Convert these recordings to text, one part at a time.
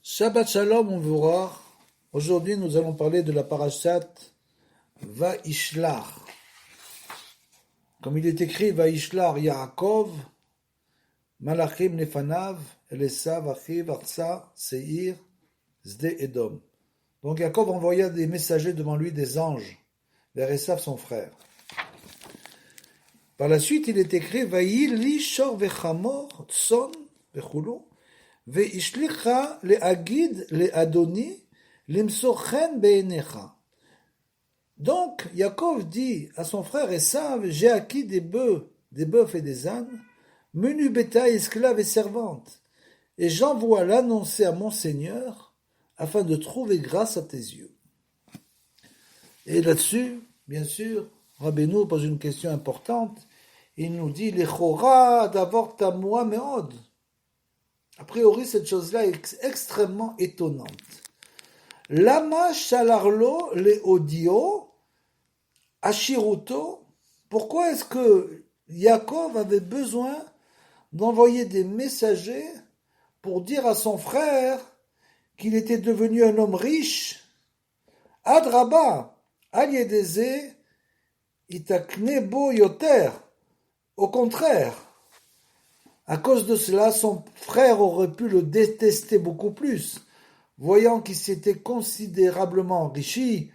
Shabbat Shalom, on verra. Aujourd'hui, nous allons parler de la parashat Vaishlach. Comme il est écrit, Vaishlach Yaakov, Malachim Lefanav, Esav Achiv, Arsa, Seir, Zde Edom. Donc Yaakov envoya des messagers devant lui, des anges, vers Esav son frère. Par la suite, il est écrit, Vaïli Shor Vechamor, Tson, Vechulu, Veishlicha leagid leadoni limsochen beinecha. Donc, Yaakov dit à son frère Esav, j'ai acquis des bœufs et des ânes, menu bétail, esclaves et servantes, et j'envoie l'annoncer à mon Seigneur, afin de trouver grâce à tes yeux. Et là-dessus, bien sûr, Rabbeinu pose une question importante, il nous dit, Lechora d'abord tamoua meod. A priori, cette chose-là est extrêmement étonnante. Lama shalarlo le odio ashiruto. Pourquoi est-ce que Yaakov avait besoin d'envoyer des messagers pour dire à son frère qu'il était devenu un homme riche? Adraba, aliedeze, itakne bo yoter. Au contraire, à cause de cela, son frère aurait pu le détester beaucoup plus. Voyant qu'il s'était considérablement enrichi,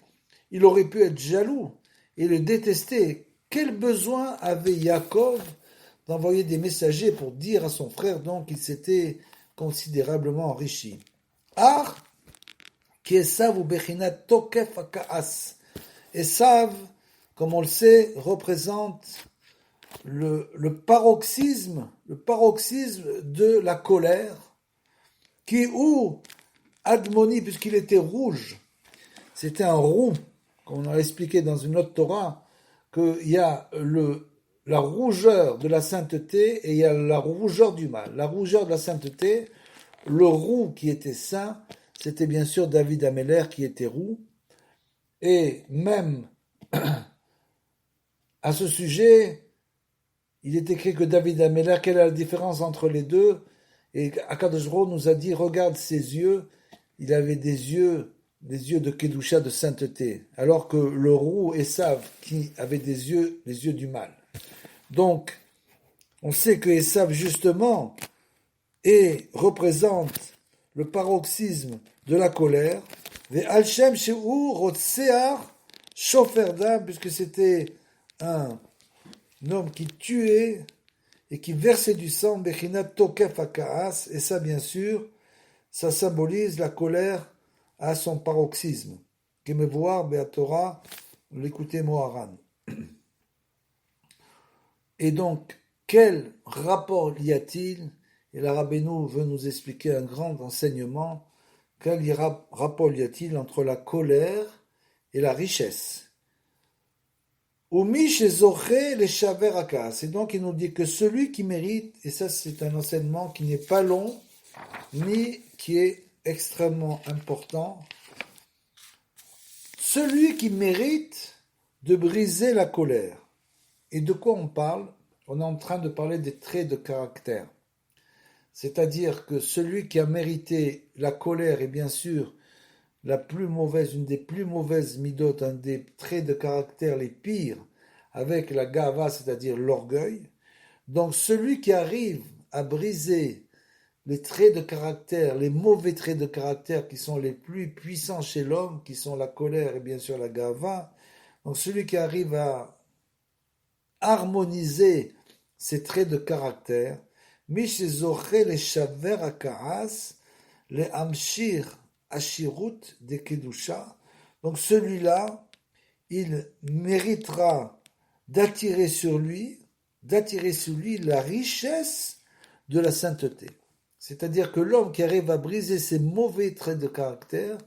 il aurait pu être jaloux et le détester. Quel besoin avait Yaakov d'envoyer des messagers pour dire à son frère donc qu'il s'était considérablement enrichi? Ar, qui Esav ou Bechinat Tokef Akaas. Esav, comme on le sait, représente le paroxysme de la colère, qui ou Admoni, puisqu'il était rouge, c'était un roux, comme on a expliqué dans une autre Torah, qu'il y a la rougeur de la sainteté et il y a la rougeur du mal. La rougeur de la sainteté, le roux qui était saint, c'était bien sûr David Améler qui était roux, et même à ce sujet, il est écrit que David Améler, quelle est la différence entre les deux? Et Akadosh Baruch Hu nous a dit, regarde ses yeux, il avait des yeux de Kedusha, de sainteté, alors que le roux Esav, qui avait les yeux du mal. Donc, on sait que Esav, justement, représente le paroxysme de la colère, et Alshem Sheu Rotsear Shoferdam, puisque c'était un homme qui tuait et qui versait du sang, Bechinat Tokef Akaas, et ça bien sûr, ça symbolise la colère à son paroxysme. Kemevoar Beatora, l'écoutez Moharan. Et donc, quel rapport y a-t-il? Et la Rabbeinu veut nous expliquer un grand enseignement. Quel rapport y a-t-il entre la colère et la richesse? Et donc il nous dit que celui qui mérite, et ça c'est un enseignement qui n'est pas long, ni qui est extrêmement important, celui qui mérite de briser la colère. Et de quoi on parle? On est en train de parler des traits de caractère. C'est-à-dire que celui qui a mérité la colère est bien sûr la plus mauvaise, une des plus mauvaises midotes, un des traits de caractère les pires, avec la gava, c'est-à-dire l'orgueil. Donc celui qui arrive à briser les traits de caractère, les mauvais traits de caractère qui sont les plus puissants chez l'homme, qui sont la colère et bien sûr la gava, donc celui qui arrive à harmoniser ces traits de caractère, Mishezoche les shaver akaas, les amshir Ashirut de Kedusha. Donc celui-là, il méritera d'attirer sur lui la richesse de la sainteté. C'est-à-dire que l'homme qui arrive à briser ces mauvais traits de caractère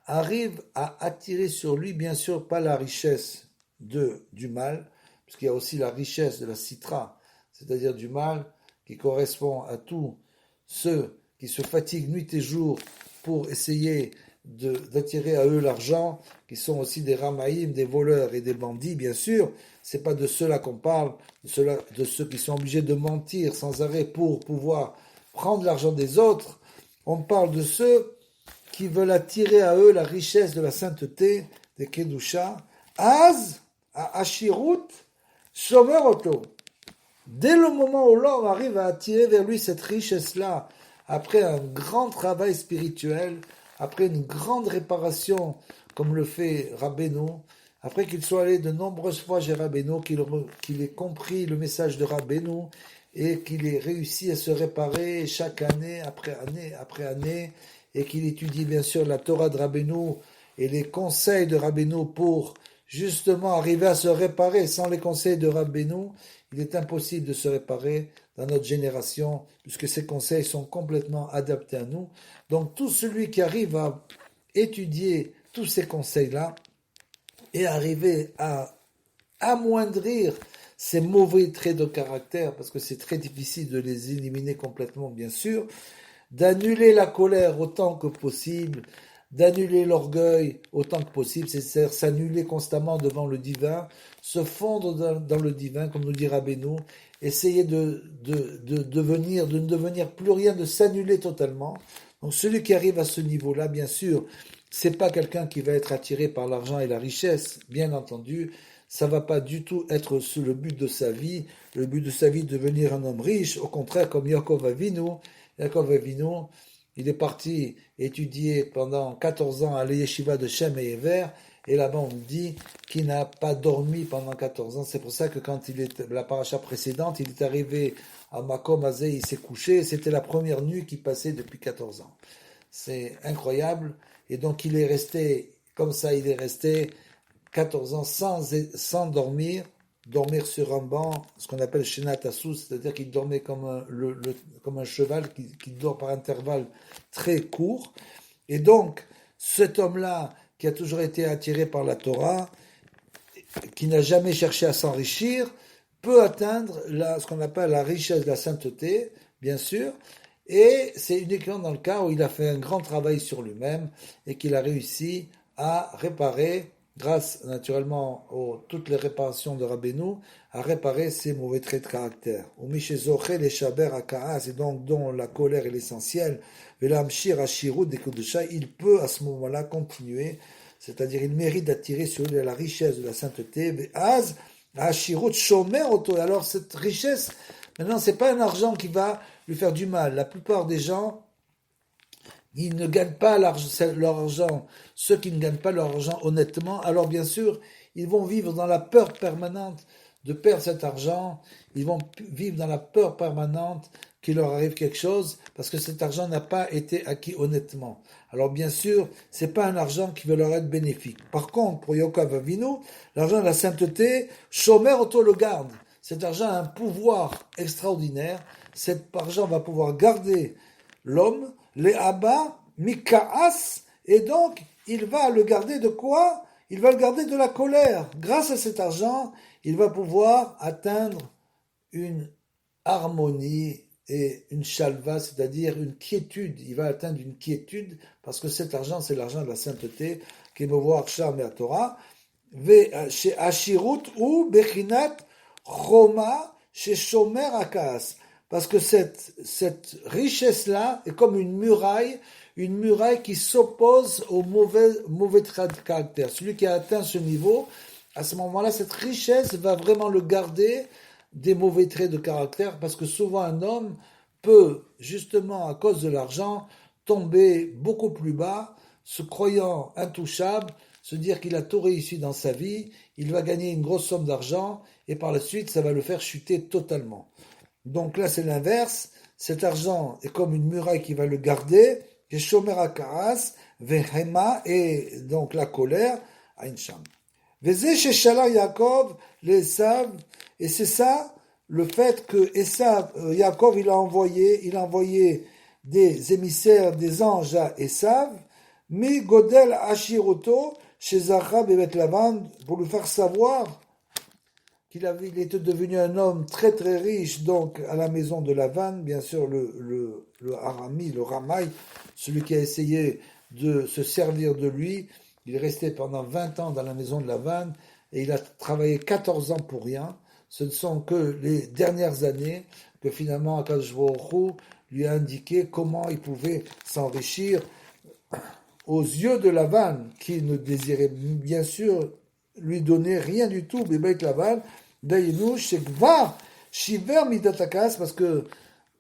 arrive à attirer sur lui, bien sûr, pas la richesse du mal, puisqu'il y a aussi la richesse de la citra, c'est-à-dire du mal qui correspond à tous ceux qui se fatiguent nuit et jour pour essayer d'attirer à eux l'argent, qui sont aussi des ramaïm, des voleurs et des bandits, bien sûr. C'est pas de ceux-là qu'on parle, de ceux qui sont obligés de mentir sans arrêt pour pouvoir prendre l'argent des autres. On parle de ceux qui veulent attirer à eux la richesse de la sainteté, des Kedusha, Az, à Ashirut, Shomer Oto. Dès le moment où l'homme arrive à attirer vers lui cette richesse-là, après un grand travail spirituel, après une grande réparation, comme le fait Rabbeinu, après qu'il soit allé de nombreuses fois chez Rabbeinu, qu'il ait compris le message de Rabbeinu, et qu'il ait réussi à se réparer chaque année après année, et qu'il étudie bien sûr la Torah de Rabbeinu et les conseils de Rabbeinu pour justement arriver à se réparer. Sans les conseils de Rabbeinu, il est impossible de se réparer dans notre génération, puisque ces conseils sont complètement adaptés à nous. Donc tout celui qui arrive à étudier tous ces conseils-là et arriver à amoindrir ces mauvais traits de caractère, parce que c'est très difficile de les éliminer complètement, bien sûr, d'annuler la colère autant que possible, d'annuler l'orgueil autant que possible, c'est-à-dire s'annuler constamment devant le divin, se fondre dans le divin, comme nous dit Rabbeinu, essayer de ne devenir plus rien, de s'annuler totalement. Donc celui qui arrive à ce niveau-là, bien sûr, c'est pas quelqu'un qui va être attiré par l'argent et la richesse, bien entendu, ça va pas du tout être le but de sa vie, le but de sa vie de devenir un homme riche, au contraire, comme Yaakov Avinu, il est parti étudier pendant 14 ans à l'Yeshiva de Shem et Ever, et là-bas on dit qu'il n'a pas dormi pendant 14 ans. C'est pour ça que quand la paracha précédente, il est arrivé à Makom Azeh, il s'est couché, c'était la première nuit qu'il passait depuis 14 ans. C'est incroyable, et donc il est resté, comme ça il est resté 14 ans sans dormir sur un banc, ce qu'on appelle Shenat Asous, c'est-à-dire qu'il dormait comme un cheval qui dort par intervalles très courts. Et donc, cet homme-là, qui a toujours été attiré par la Torah, qui n'a jamais cherché à s'enrichir, peut atteindre ce qu'on appelle la richesse de la sainteté, bien sûr, et c'est uniquement dans le cas où il a fait un grand travail sur lui-même et qu'il a réussi à réparer, grâce naturellement à toutes les réparations de Rabbeinu, à réparer ses mauvais traits de caractère. Et donc dont la colère est l'essentiel, il peut à ce moment-là continuer, c'est-à-dire il mérite d'attirer sur lui la richesse de la sainteté. Alors cette richesse, maintenant c'est pas un argent qui va lui faire du mal. La plupart des gens, ils ne gagnent pas leur argent. Ceux qui ne gagnent pas leur argent honnêtement, alors bien sûr, ils vont vivre dans la peur permanente de perdre cet argent. Ils vont vivre dans la peur permanente qu'il leur arrive quelque chose, parce que cet argent n'a pas été acquis honnêtement. Alors bien sûr, c'est pas un argent qui va leur être bénéfique. Par contre, pour Yaakov Avinu, l'argent de la sainteté, Shomer Oto le garde. Cet argent a un pouvoir extraordinaire. Cet argent va pouvoir garder l'homme, les abba, mikaas, et donc il va le garder de quoi? Il va le garder de la colère. Grâce à cet argent, il va pouvoir atteindre une harmonie et une shalva, c'est-à-dire une quiétude. Il va atteindre une quiétude parce que cet argent, c'est l'argent de la sainteté, qui est Mevoir Sham et Torah. Chez Ashirut ou Bechinat Choma chez Shomer Akas. Parce que cette richesse-là est comme une muraille qui s'oppose au mauvais trait de caractère. Celui qui a atteint ce niveau, à ce moment-là, cette richesse va vraiment le garder des mauvais traits de caractère, parce que souvent un homme peut, justement à cause de l'argent, tomber beaucoup plus bas, se croyant intouchable, se dire qu'il a tout réussi dans sa vie, il va gagner une grosse somme d'argent, et par la suite, ça va le faire chuter totalement. Donc là, c'est l'inverse. Cet argent est comme une muraille qui va le garder. Shomer Akaras, Vehema, et donc la colère, Ainsham. Veze Sheshala Yaakov, les Esav, et c'est ça, le fait que Yaakov, il a envoyé des émissaires, des anges à Esav, Mi Godel Ashiroto, chez Zachab et Beth Lavan, pour lui faire savoir qu'il était devenu un homme très très riche, donc à la maison de Lavan, bien sûr le Harami, le Ramaï, celui qui a essayé de se servir de lui. Il est resté pendant 20 ans dans la maison de Lavan et il a travaillé 14 ans pour rien. Ce ne sont que les dernières années que finalement Akadosh Baruch Hu lui a indiqué comment il pouvait s'enrichir aux yeux de Lavan, qui ne désirait bien sûr lui donner rien du tout, Bébait Lavan, Daïnou, Shekvar, Shiver Midatakas, parce que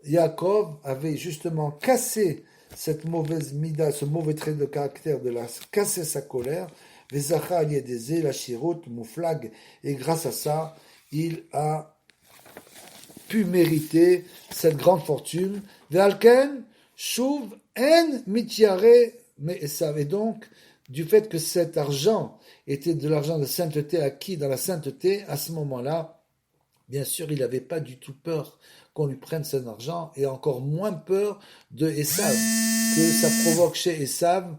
Yaakov avait justement cassé cette mauvaise mida, ce mauvais trait de caractère casser sa colère, Vezacha Aliedeze, la Shirut, Mouflag, et grâce à ça, il a pu mériter cette grande fortune. Ve'alken, Shuv, En, Mithiare, mais Esav. Et donc, du fait que cet argent était de l'argent de sainteté acquis dans la sainteté, à ce moment-là, bien sûr, il n'avait pas du tout peur qu'on lui prenne son argent, et encore moins peur de Esav, que ça provoque chez Esav,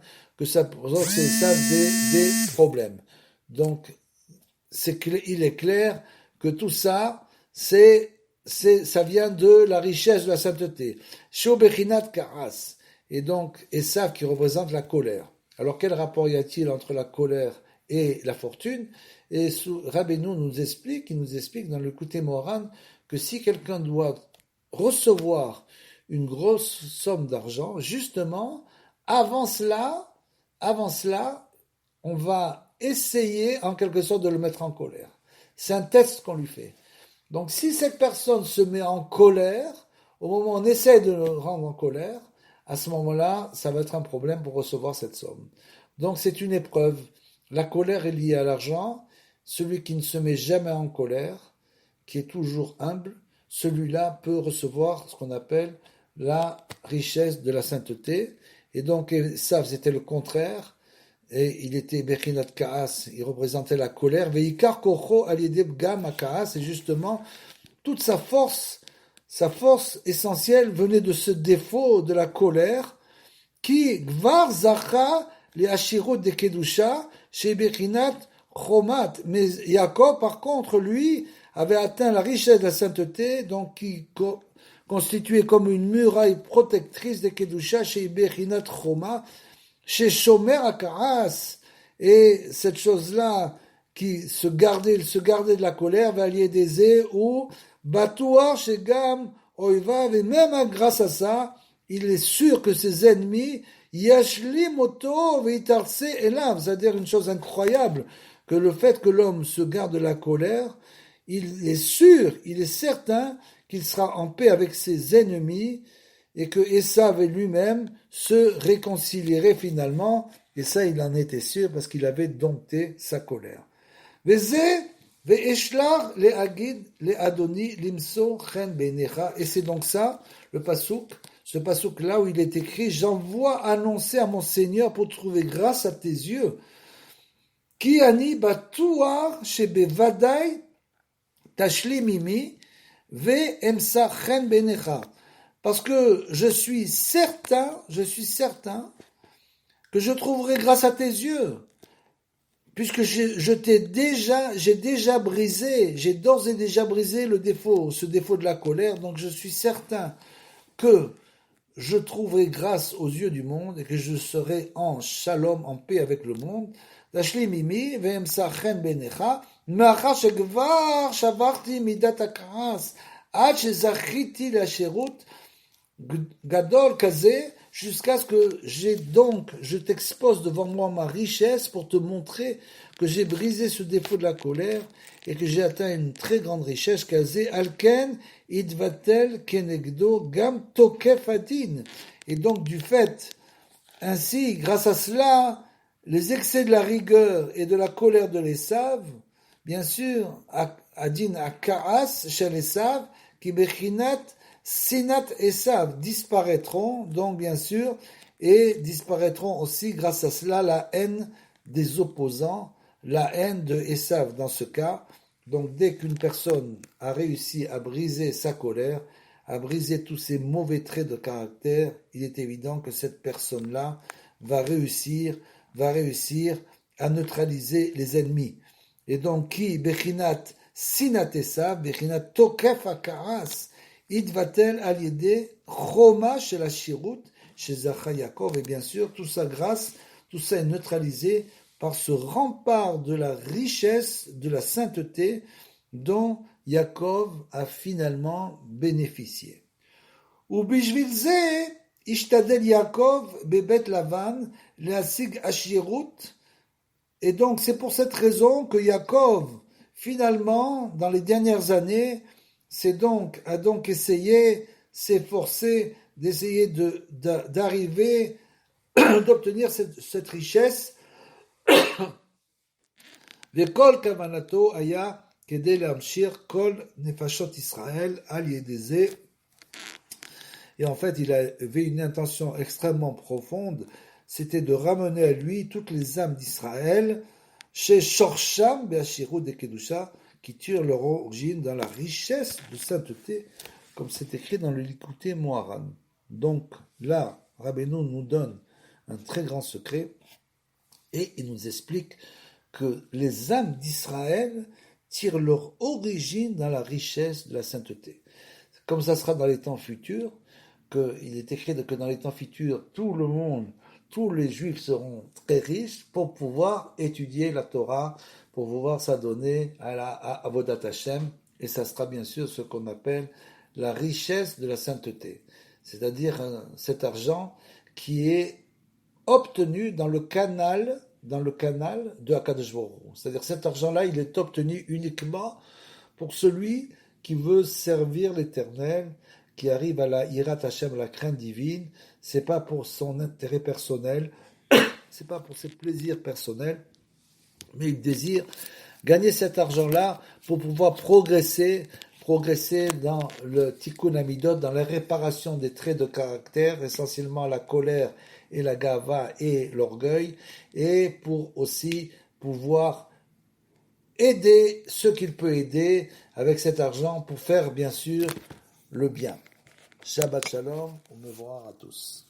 des problèmes. Donc, il est clair que tout ça, ça vient de la richesse de la sainteté. Shobechinat Karas. Et donc, Esav qui représente la colère. Alors, quel rapport y a-t-il entre la colère et la fortune? Et Rabbeinu il nous explique dans le Kouté Moharan que si quelqu'un doit recevoir une grosse somme d'argent, justement, avant cela, on va essayer en quelque sorte de le mettre en colère. C'est un test qu'on lui fait. Donc si cette personne se met en colère, au moment où on essaie de le rendre en colère, à ce moment-là, ça va être un problème pour recevoir cette somme. Donc c'est une épreuve. La colère est liée à l'argent. Celui qui ne se met jamais en colère, qui est toujours humble, celui-là peut recevoir ce qu'on appelle la richesse de la sainteté. Et donc, ça, c'était le contraire. Et il était Bechinat Kaas, il représentait la colère. Veikar Kocho Alideb Gam Kaas, et justement, toute sa force essentielle venait de ce défaut de la colère, qui, Gvar Zacha, les Ashirot de Kedusha, chez Bechinat Chomat. Mais Jacob, par contre, lui, avait atteint la richesse de la sainteté, donc qui constituait comme une muraille protectrice de Kedusha chez Bechinat Choma, chez Shomer Akaras. Et cette chose-là, qui se gardait de la colère, va lier des ou Batouar chez Gam Oivav, et même grâce à ça, il est sûr que ses ennemis, Yashlim Oto Veitarse Elav, c'est-à-dire une chose incroyable, que le fait que l'homme se garde de la colère, il est sûr, il est certain qu'il sera en paix avec ses ennemis et que Esav lui-même se réconcilierait finalement, et ça il en était sûr parce qu'il avait dompté sa colère. Et c'est donc ça, le pasouk, ce pasouk là où il est écrit, j'envoie annoncer à mon Seigneur pour trouver grâce à tes yeux. Ki ani batuar shebevadai tashli mimi ve emsa chen benecha. Parce que je suis certain que je trouverai grâce à tes yeux. Puisque j'ai d'ores et déjà brisé ce défaut de la colère, donc je suis certain que je trouverai grâce aux yeux du monde et que je serai en shalom, en paix avec le monde. Tashli mimi ve'emsa chen benecha, מאחר שכבר שברתי מידת הכעס, עד שזכיתי לשירות גדול כזה, jusqu'à ce que je t'expose devant moi ma richesse pour te montrer que j'ai brisé ce défaut de la colère et que j'ai atteint une très grande richesse, kazé alken idvatel kenegdo gam tokef adin. Et donc du fait, ainsi, grâce à cela, les excès de la rigueur et de la colère de l'Esav, bien sûr, adin akaas shel Esav, ki bechinat Sinat Esav disparaîtront, donc bien sûr, et disparaîtront aussi grâce à cela la haine des opposants, la haine de Esav dans ce cas. Donc dès qu'une personne a réussi à briser sa colère, à briser tous ses mauvais traits de caractère, il est évident que cette personne-là va réussir à neutraliser les ennemis. Et donc qui, Bechinat Sinat Esav, Bechinat Tokef Akaras, Idvatel Aliede, Choma chez la Shirut, chez Zacha Yaakov, et bien sûr, tout ça est neutralisé par ce rempart de la richesse, de la sainteté dont Yaakov a finalement bénéficié. Ou Bishvilze, Ishtadel Yaakov bebet Lavan leasig ashirut. Et donc c'est pour cette raison que Yaakov, finalement, dans les dernières années, a donc essayé, s'efforcé d'essayer d'arriver, d'obtenir cette richesse. Vekol kavanato aya kedei lehamshir kol nefashot Israël al yedeze. Et en fait, il avait une intention extrêmement profonde, c'était de ramener à lui toutes les âmes d'Israël, chez Shorsham Be'ashirut de Kedusha, qui tirent leur origine dans la richesse de sainteté, comme c'est écrit dans le Likutei Moharan. Donc là, Rabbeinu nous donne un très grand secret, et il nous explique que les âmes d'Israël tirent leur origine dans la richesse de la sainteté. Comme ça sera dans les temps futurs, qu'il est écrit que dans les temps futurs, tout le monde, tous les juifs seront très riches pour pouvoir étudier la Torah, pour pouvoir s'adonner à Avodat Hashem, et ça sera bien sûr ce qu'on appelle la richesse de la sainteté, c'est-à-dire cet argent qui est obtenu dans le canal de Akadosh Baruch Hu. C'est-à-dire cet argent-là, il est obtenu uniquement pour celui qui veut servir l'Éternel, qui arrive à la Hirat Hashem, à la crainte divine. C'est pas pour son intérêt personnel, c'est pas pour ses plaisirs personnels, mais il désire gagner cet argent-là pour pouvoir progresser dans le tikkun amidot, dans la réparation des traits de caractère, essentiellement la colère et la gava et l'orgueil, et pour aussi pouvoir aider ceux qu'il peut aider avec cet argent pour faire bien sûr le bien. Shabbat Shalom, au revoir à tous.